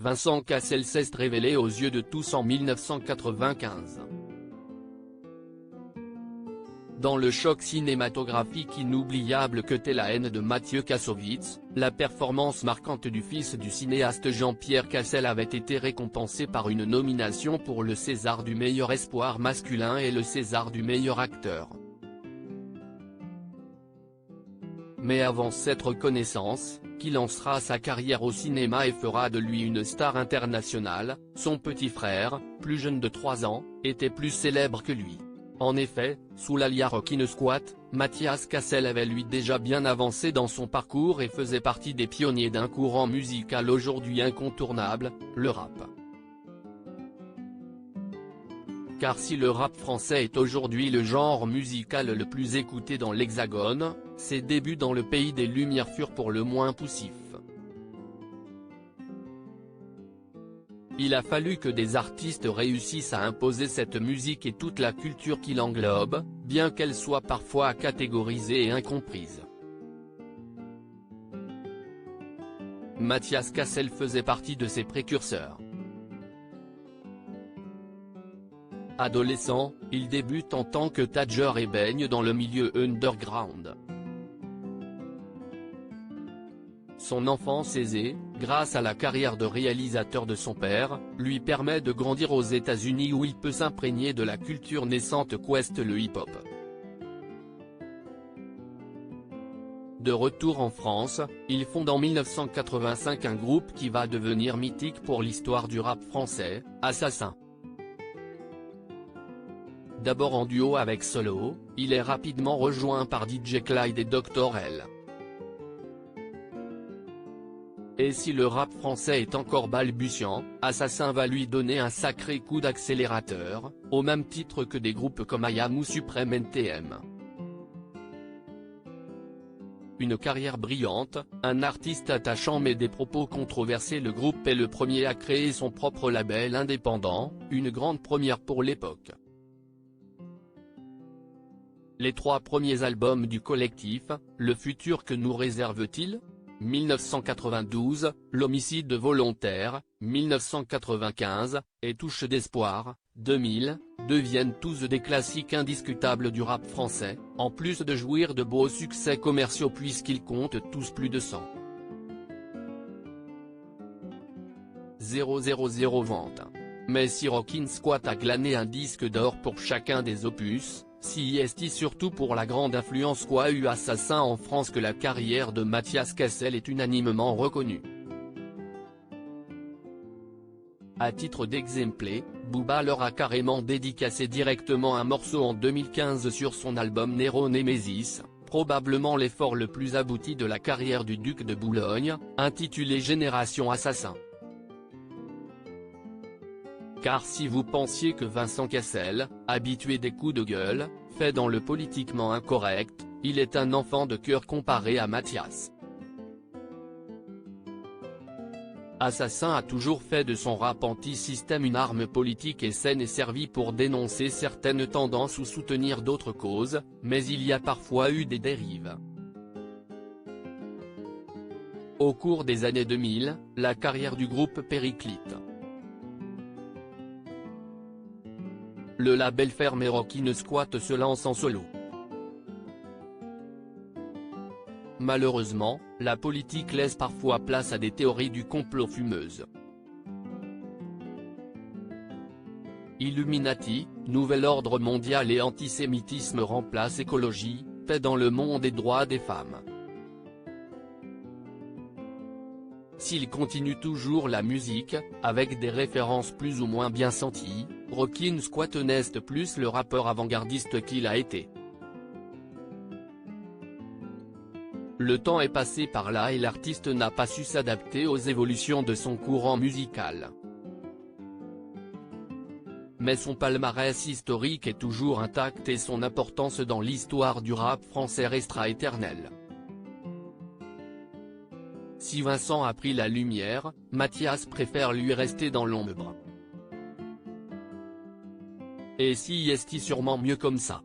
Vincent Cassel s'est révélé aux yeux de tous en 1995. Dans le choc cinématographique inoubliable que t'est La haine de Mathieu Kassovitz, la performance marquante du fils du cinéaste Jean-Pierre Cassel avait été récompensée par une nomination pour le César du meilleur espoir masculin et le César du meilleur acteur. Mais avant cette reconnaissance, qui lancera sa carrière au cinéma et fera de lui une star internationale, son petit frère, plus jeune de 3 ans, était plus célèbre que lui. En effet, sous l'alias Rockin' Squat, Mathias Cassel avait lui déjà bien avancé dans son parcours et faisait partie des pionniers d'un courant musical aujourd'hui incontournable, le rap. Car si le rap français est aujourd'hui le genre musical le plus écouté dans l'Hexagone, ses débuts dans le pays des Lumières furent pour le moins poussifs. Il a fallu que des artistes réussissent à imposer cette musique et toute la culture qui l'englobe, bien qu'elle soit parfois catégorisée et incomprise. Mathias Cassel faisait partie de ces précurseurs. Adolescent, il débute en tant que tadger et baigne dans le milieu underground. Son enfance aisée, grâce à la carrière de réalisateur de son père, lui permet de grandir aux États-Unis où il peut s'imprégner de la culture naissante qu'ouest le hip-hop. De retour en France, il fonde en 1985 un groupe qui va devenir mythique pour l'histoire du rap français, Assassin. D'abord en duo avec Solo, il est rapidement rejoint par DJ Clyde et Dr L. Et si le rap français est encore balbutiant, Assassin va lui donner un sacré coup d'accélérateur, au même titre que des groupes comme IAM ou Supreme NTM. Une carrière brillante, un artiste attachant mais des propos controversés. Le groupe est le premier à créer son propre label indépendant, une grande première pour l'époque. Les 3 premiers albums du collectif, Le futur que nous réserve-t-il ? 1992, L'homicide volontaire, 1995, et Touche d'espoir, 2000, deviennent tous des classiques indiscutables du rap français, en plus de jouir de beaux succès commerciaux puisqu'ils comptent tous plus de 100 000 ventes. Mais si Rockin' Squat a glané un disque d'or pour chacun des opus, si est surtout pour la grande influence qu'a eu Assassin en France que la carrière de Mathias Cassel est unanimement reconnue. À titre d'exemple, Booba leur a carrément dédicacé directement un morceau en 2015 sur son album Nero Nemesis, probablement l'effort le plus abouti de la carrière du duc de Boulogne, intitulé Génération Assassin. Car si vous pensiez que Vincent Cassel, habitué des coups de gueule, fait dans le politiquement incorrect, il est un enfant de cœur comparé à Mathias. Assassin a toujours fait de son rap anti-système une arme politique et saine et servi pour dénoncer certaines tendances ou soutenir d'autres causes, mais il y a parfois eu des dérives. Au cours des années 2000, la carrière du groupe périclite. Le label ferme et Rockin' Squat se lance en solo. Malheureusement, la politique laisse parfois place à des théories du complot fumeuses. Illuminati, nouvel ordre mondial et antisémitisme remplacent écologie, paix dans le monde et droits des femmes. S'il continue toujours la musique, avec des références plus ou moins bien senties, Rockin' Squat n'est plus le rappeur avant-gardiste qu'il a été. Le temps est passé par là et l'artiste n'a pas su s'adapter aux évolutions de son courant musical. Mais son palmarès historique est toujours intact et son importance dans l'histoire du rap français restera éternelle. Si Vincent a pris la lumière, Mathias préfère lui rester dans l'ombre. Et si est sûrement mieux comme ça.